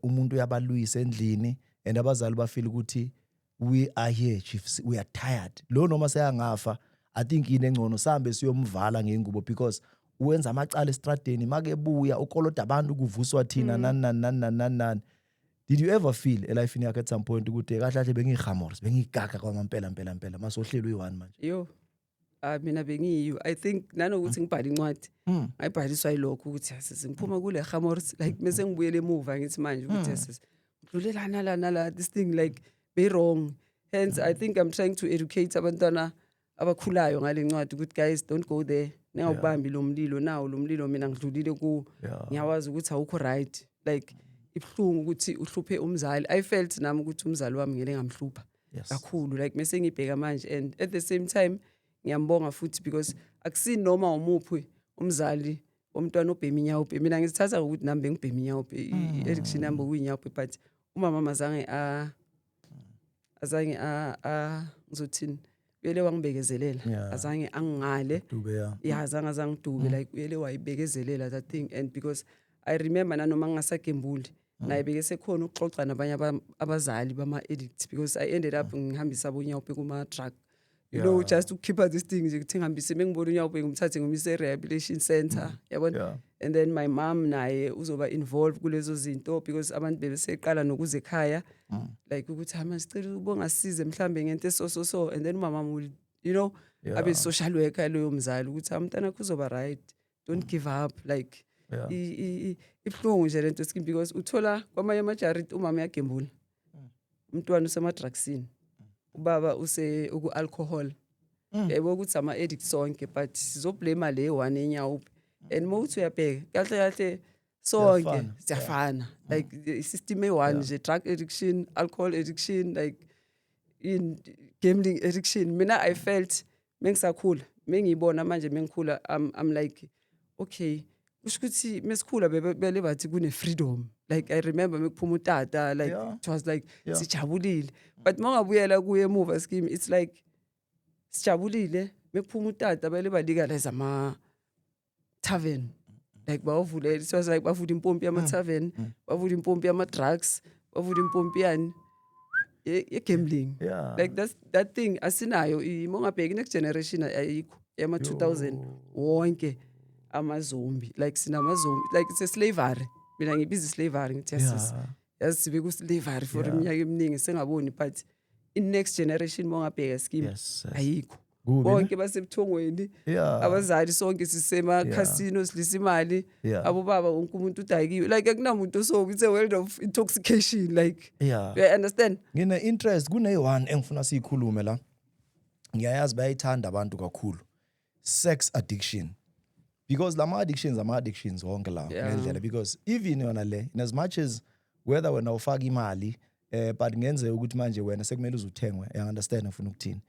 umuntu uyabalwisa endlini, and abazali bafeel ukuthi we are here chiefs, we are tired. Lo noma seyangafa, I think ine ngcono sambe siyomvala ngengubo, because uwenza amacala estradeni makebuya ukoloda abantu kuvuswa thina nani. Did you ever feel elifini yakhe at some point ukuthi kahle kahle bengihamors bengigaga kwamampela mpela masohlelo uyi1 manje? Yo mina bengiyo, I think nanokuthi ngibhala incwadi ngayibhaliswa yilokho ukuthi ngiphuma kule hamors, like mase ngibuyele emuva ngithi manje ukuthi udlulelana la this thing like be wrong. Hence I think I'm trying to educate abantwana abakhulayo ngale ncwadi ukuthi guys, don't go there, ningawubambi lo mlilo, nawo lo mlilo mina ngidlulile ku, ngiyawazi ukuthi awukho right, like ibhlungu ukuthi uhluphe umzali. I felt nami ukuthi umzali wami ngeke ngamhlupha kakhulu, like mase ngibheka manje, and at the same time ngiyambonga futhi because akusini noma umuphi umzali omntwana obhema inyawupe, mina ngizithatha ukuthi nami bengibhema inyawupe, i-addiction yami kuyinyawupe, but umama azange ngizothini uyele wangibekezelela, azange angingale azange ngidube, like uyele wayibekezelela that thing. And because I remember nanoma ngingasagembuli naye beke sekhona ukuxoxa nabanye abazali bama-addicts, because I ended up ngihambisa abonyawupe kuma-drug, you know, just to keep this thing nje ukuthi ngihambise mengibona unyawupe ngimthathe ngimse rehabilitation center, yabona. And then my mom naye uzoba involved kulezo zinto, because abantu bebeseqala nokuze ekhaya, like ukuthi hama sicela ubongasize mhlambe ngento so, and then mama will, you know, abe social worker loyo mzali ukuthi umntana kuzoba right, don't give up, like ibhlungu nje lento skin, because uthola kwamanye amajari umama yagembula umntwana usemadrugsini ubaba uku-alcohol yebo ukuthi ama-addict sonke but sizoblame le one enyawo and mawuthi uyabheka kahle kahle sonke siyafana like i-system e-one nje drug addiction, alcohol addiction, like in gambling addiction. Mina I felt mengisakhula mengiyibona manje mengikhula I'm like okay kusho ukuthi mesikhula bele bathi kune freedom. Like I remember mekuphuma utata like it was like sijabulile but mangabuyela kuye emuva scheme it's like sijabulile mekuphuma utata bele balegalize ama tavern like bavule it was like bavula impompi yama tavern bavula impompi yama drugs bavula impompi yani gambling like that thing asinayo mongabheka next generation ayikho yama 2000 wonke ama zombie like sinama zombie like it's a slavery mina ngibiza slavery ngithi yazi sibe ku slavery for iminyaka eminingi sengaboni but in next generation mongabheka scheme ayikho bonke basebuthongweni abazali sonke sisema casino silisa imali abo baba wonke umuntu udayikiwe like akunamuntu so it's a world of intoxication like you understand ngine interest kune-one engifuna siyikhulume la ngiyayazi bayayithanda abantu kakhulu sex addiction because lama addictions wonke la ngendlela because even yona le in as much as whether wena ufaka imali but ngenze ukuthi manje wena sekumele uzuthengwe I understand ufuna ukuthini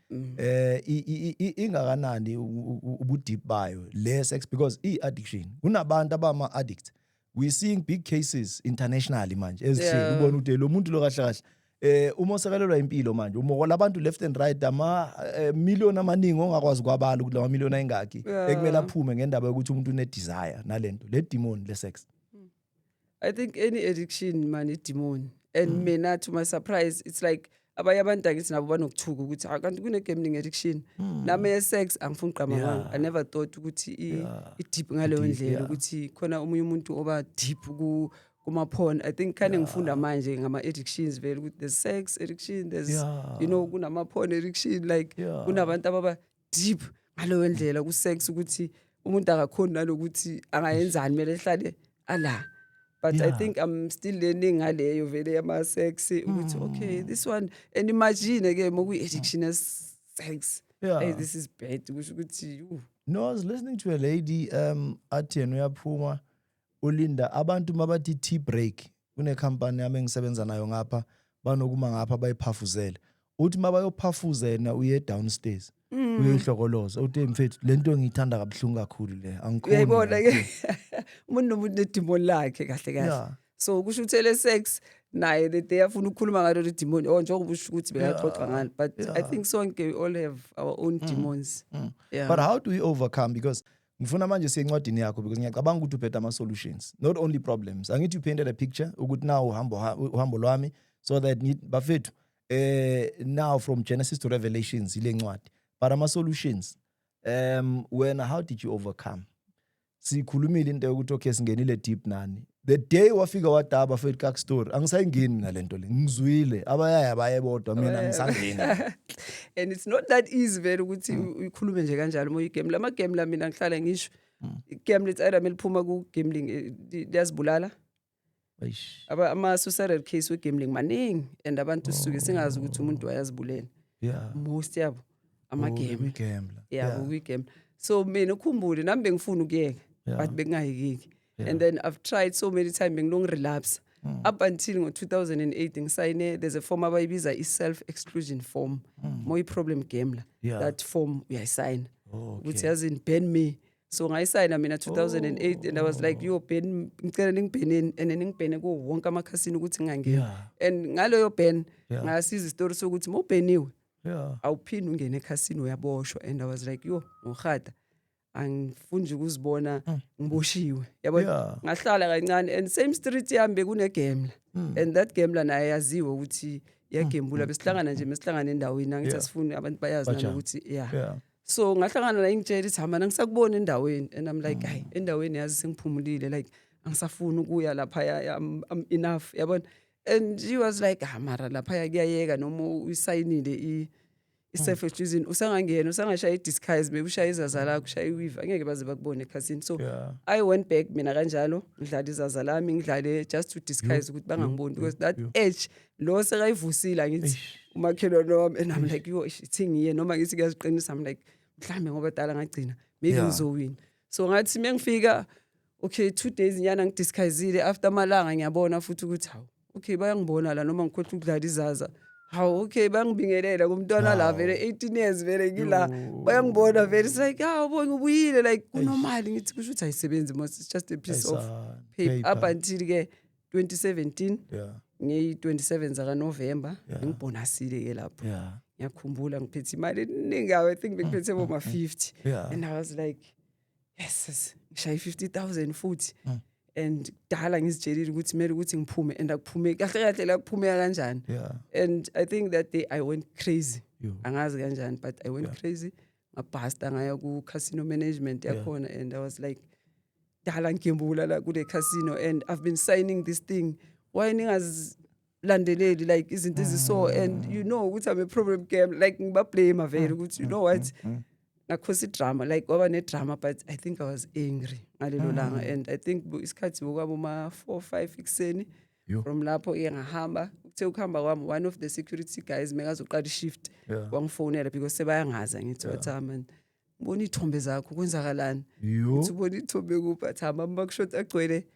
ingakanani ubudeep bayo le sex because i-addiction kunabantu abama addict we seeing big cases internationally manje ezithini ubona ukuthi lo muntu lo kahle kahle uma usekelelwa impilo manje umokola abantu left and right ama million amaningi ongakwazi kwabala ukuthi la million ayingaki ekumele aphume ngendaba yokuthi umuntu une desire nalento le demon le sex. I think any addiction man is demon and mina to my surprise it's like abanye abantu akithi nabo banokuthuka ukuthi akanti kune gambling addiction nami sex angifuni uqhamuka I never thought ukuthi i-deep ngaleyo ndlela ukuthi khona omunye umuntu oba deep kuma porn. I think kane ngifunda manje ngama addictions vele ukuthi there's sex addiction there's you know kunama porn addiction like kunabantu ababa deep ngaleyo ndlela ku sex ukuthi umuntu akakhona nalokuthi angayenzani mele ehlale ala. But I think I'm still learning ngaleyo vele yama sex ukuthi okay this one and imagine ke moku addiction as sex hey this is bad kusho ukuthi no I was listening to a lady athi yena uyaphuma ulinda abantu mabathi tea break kune company yami engisebenza nayo ngapha banokuma ngapha bayiphafuzela uthi mabayophafuzela uye downstairs uyihlokoloza uthi mfethu lento ngiyithanda kabuhlungu kakhulu le angikhona uyayibona ke umuntu nomuntu nedemon lakhe kahle kahle so kusho ukuthi le sex naye the day afuna ukukhuluma ngalo le demon njengoba usho ukuthi bekaxoxa ngalo but I think sonke we all have our own demons but how do we overcome because ngifuna manje siyencwadini yakho because ngiyacabanga ukuthi ubheda ama solutions not only problems angithi you painted a picture ukuthi now uhambo lwami so that bafethu now from Genesis to Revelations ile ncwadi but ama solutions how did you overcome sikhulumile into yokuthi okay singenile deep nani the day wafika wadaba fethu kak story angisayingeni mina lento le ngizwile abayaya bayebodwa mina ngisangeni and it's not that easy vele ukuthi uyikhulume nje kanjalo moya igame lama game la mina ngihlala ngisho igame lithi ayira meliphuma ku gambling liyazibulala ama suicide case we gambling maningi and abantu sisuke singazi ukuthi umuntu wayazibulela most yabo ama game we game so mina ukhumbule nami bengifuna ukuyeka but bengayekeki and then I've tried so many times bengilong relapse up until ngo 2008 ngisayine there's a form abayibiza i-self exclusion form moya problem gambler that form uyayisign ukuthi yazini ban me so ngayisayina mina 2008 and I was like yo ban ngicela ningibheneni and ningibhene ko wonke amakhasini ukuthi ngingangeni and ngaleyo ban ngasiza istory sokuthi mawubheniwe awuphindi ungene ekhasini uyaboshwa and I was like yo ngohada angifuni nje ukuzibona ngiboshiwe yabona ngahlala kancane and same street yami kune gambler and that gambler naye yaziwe ukuthi yagembula besihlangana nje mesihlangana endaweni angithi asifuni abantu bayazi nalokuthi so ngahlangana naye ngitshela ithi hamba ngisakubona endaweni and I'm like hayi endaweni yazi sengiphumulile like angisafuni ukuya lapha I'm enough yabona and she was like mara lapha kuyayeka noma uyisayinile i-self-exclusion usangangena usangashaya i-disguise maybe ushaya izaza lakho ushaya i-weave angeke baze bakubone ekhasini so Yeah. I went back mina kanjalo ngidlala izaza lami ngidlale just to disguise ukuthi bangangiboni because that age lo sekayivusile ngithi umakhelwane wami and I'm like yo ithi ngiye noma ngithi kuyaziqinisa I'm like mhlambe ngoba dala ngagcina maybe Yeah. ngizowina so ngathi mengifika okay 2 days nyana ngidisguiseile after amalanga ngiyabona futhi ukuthi hawu okay bayangibona la noma ngikhohle ukudlala izaza hawu okay bangibingelela kumntwana la vele 18 years vele ngila bayangibona vele it's like hawu bonke ubuyile like kunormal ngithi kusho ukuthi ayisebenzi most it's just a piece of paper up until ke 2017 Yeah. ngi-27 zaka November ngibonasile ke lapho Yeah. ngiyakhumbula ngiphethe imali eningi I think ngiphethe boma 50 Yeah. and I was like yes ngishaya 50,000 futhi and dala ngizitshelile ukuthi kumele ukuthi ngiphume and akuphume kahle kahle la kuphumeka kanjani Yeah. and I think that day I went crazy Yo. angazi kanjani but I went crazy ngabhasta ngaya ku casino management yakhona and I was like dala ngiyembula la kule casino and I've been signing this thing why ningazilandeleli like izinto eziso and you know ukuthi I'm a problem game like ngiba blame vele ukuthi you know what ngakhosi drama like kwaba ne drama but I think I was angry ngalelo langa and I think isikhathi bokwabo ma 4-5 ekseni from lapho ngahamba uthe ukuhamba kwami one of the security guys mekazoqala ishift wangifonela because sebayangaza ngithi wathama ngibona ithombe zakho kwenzakalani uthi ubona ithombe kuphi athama makushot agcwele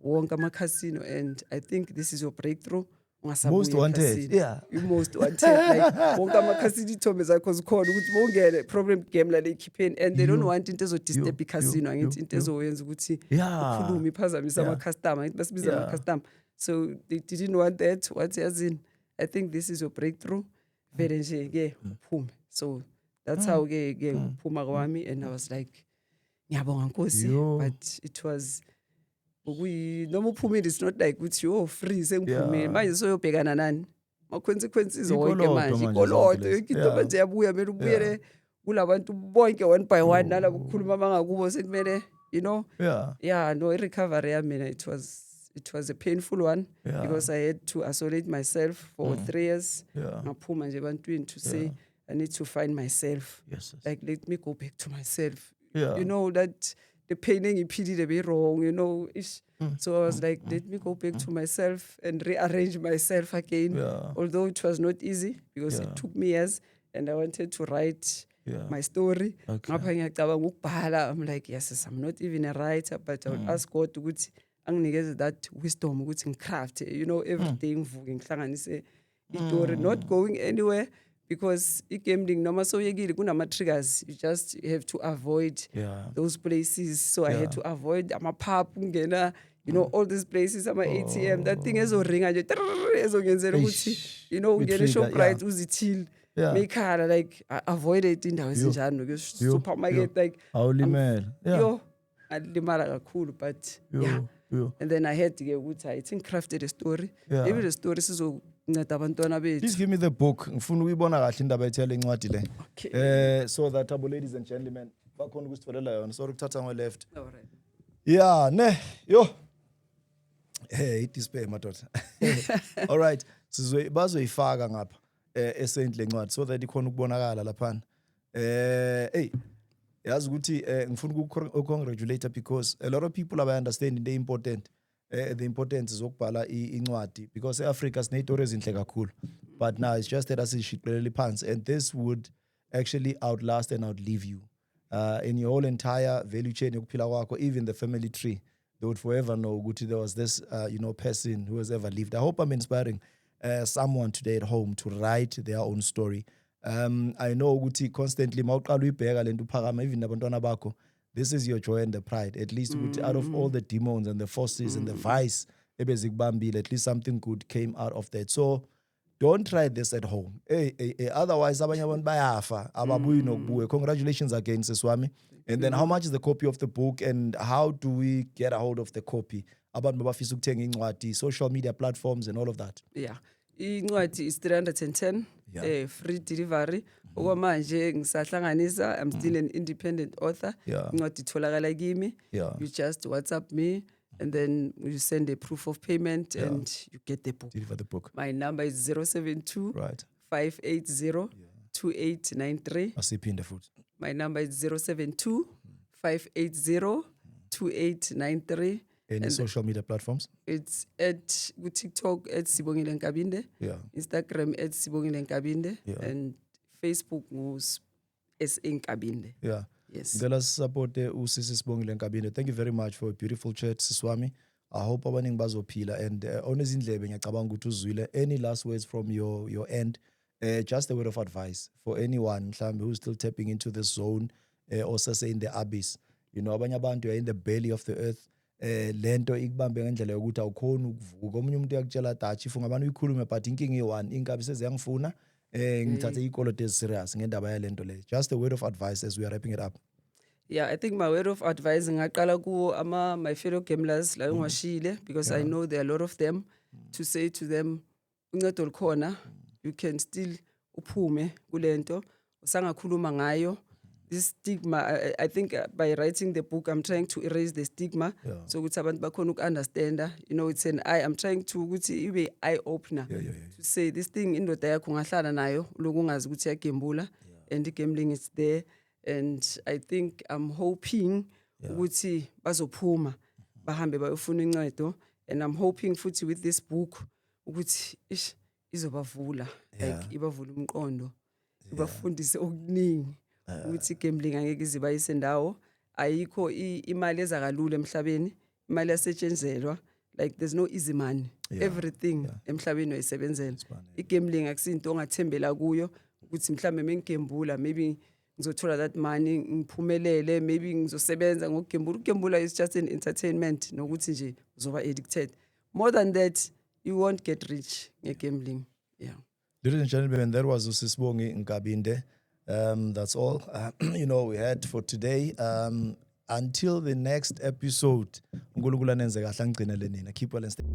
wonke ama casino and I think this is your breakthrough Most wanted. Yeah. You most wanted like wonke ama casino ithombe zakho zikhona ukuthi bongene problem game la ikhipheni and they don't want into ezodisturb i-casino ngithi into ezoyenza ukuthi ukhulume iphazamisa ama customer ngithi basibiza ama customer so they didn't want that what yazini I think this is your breakthrough vele nje ke uphume so that's how ke uphuma kwami and I was like ngiyabonga Nkosi but it was noma uphumile it's not like ukuthi yo free sengiphumile manje soyobhekana nani ma consequences wonke manje ikolodo into manje yabuya mele ubuyele kulabantu bonke one by one nalabo kukhuluma mangakubo sekumele you know no recovery yami it was a painful one because I had to isolate myself for 3 years ngaphuma nje ebantwini to say I need to find myself like let me go back to myself you know that the pain engiphilile be wrong you know so I was like let me go back to myself and rearrange myself again although it was not easy because it took me years and I wanted to write my story ngapha ngiyacabanga ukubhala I'm like yes I'm not even a writer but I would ask God ukuthi anginikeze that wisdom ukuthi ngicraft you know every day ngivuke ngihlanganise istory not going anywhere because gambling noma soyekile kunama triggers you just have to avoid those places so I had to avoid ama pub ungena you know all these places ama ATM that thing ezoringa nje ezongenzela ukuthi you know ungena Shoprite uzithile mekhala like avoided indawo ezinjalo nokuyo supermarket like awulimela yo alimala kakhulu but and then I had to get ukuthi I think crafted a story maybe the story sizonceda abantwana bethu please give me the book ngifuna ukuyibona kahle indaba ethele incwadi le so that abo ladies and gentlemen bakhona ukusitholela yona sorry ukuthatha ngo left ne yo display madoda all right bazoyifaka ngapha esendle incwadi so that ikhona ukubonakala lapha yazi ukuthi ngifuna ukukongratulate because a lot of people are understanding the importance zokubhala incwadi because eAfrica sinezitori ezinhle kakhulu but now it's just that asishiqelele phansi and this would actually outlast and outlive you in your whole entire value chain yokuphila kwakho even the family tree they would forever know ukuthi there was this person who has ever lived. I hope I'm inspiring someone today at home to write their own story. I know ukuthi constantly mawuqala uyibheka lento uphakama even nabantwana bakho this is your joy and the pride at least ukuthi out of all the demons and the forces and the vice ebezikubambile at least something good came out of that so don't try this at home otherwise abanye abantu bayafa ababuyi nokubuye congratulations again siswami and then how much is the copy of the book and how do we get a hold of the copy abantu bafisa ukuthenga incwadi social media platforms and all of that incwadi is 310 free delivery okwamanje ngisahlanganisa I'm still an independent author incwadi itholakala kimi you just WhatsApp me and then you send a proof of payment and you get the book. Deliver the book. My number is 072 right 580 2893. Asiphinde futhi. My number is 072 580 2893. Any social media platforms? It's at TikTok at Sibongile Nkabinde, Yeah. Instagram at Sibongile Nkabinde, Yeah. and Facebook was SA Nkabinde. Yeah. Yes. Ngicela sisupporte usisi Sibongile Nkabinde. Thank you very much for a beautiful chat, Siswami. I hope abaningi bazophila and onezindlebe ngiyacabanga ukuthi uzwile. Any last words from your end? Just a word of advice for anyone mhlambe who's still tapping into this zone or sase in the abyss. You know, abanye abantu are in the belly of the earth. Lento ikubambe ngendlela yokuthi awukhona ukuvuka. Omunye umuntu uyakutshela Dutch if ungabani uyikhulume but inkinga i1 inkabi seziyangifuna ngithathe ikolote serious ngendaba yalento le. Just a word of advice as we are wrapping it up. Yeah, I think my word of advice ngaqala ku my fellow gamblers la ngwashile because I know there are a lot of them to say to them uncedo likhona, you can still uphume kulento usangakhuluma ngayo. This stigma, I think by writing the book, I'm trying to erase the stigma. Yeah. So ukuthi abantu bakhona uku-understanda. You know, it's an eye. I'm trying to ukuthi ibe eye opener. Yeah. To say this thing indoda yakho ungahlala nayo loku ungazi ukuthi yagembula and the gambling is there. And I think I'm hoping ukuthi bazophuma bahambe bayofuna uncedo. And I'm hoping futhi with this book ukuthi izobavula like ibavula umqondo. Ibafundise okuningi. Ukuthi gambling angeke ize bayise ndawo ayikho imali ezakalula emhlabeni imali yasetshenzelwa like there's no easy money everything emhlabeni uyisebenzela igambling akusinto ongathembela kuyo ukuthi mhlambe mengigembula maybe ngizothola that money ngiphumelele maybe ngizosebenza ngokugembula ukugembula is just an entertainment nokuthi nje uzoba addicted more than that you won't get rich ngegambling. Ladies and gentlemen, that was Usisibongi Nkabinde. That's all you know we had for today. Until the next episode, uNkulunkulu anenze kahle angigcinele nina. Keep well and stay.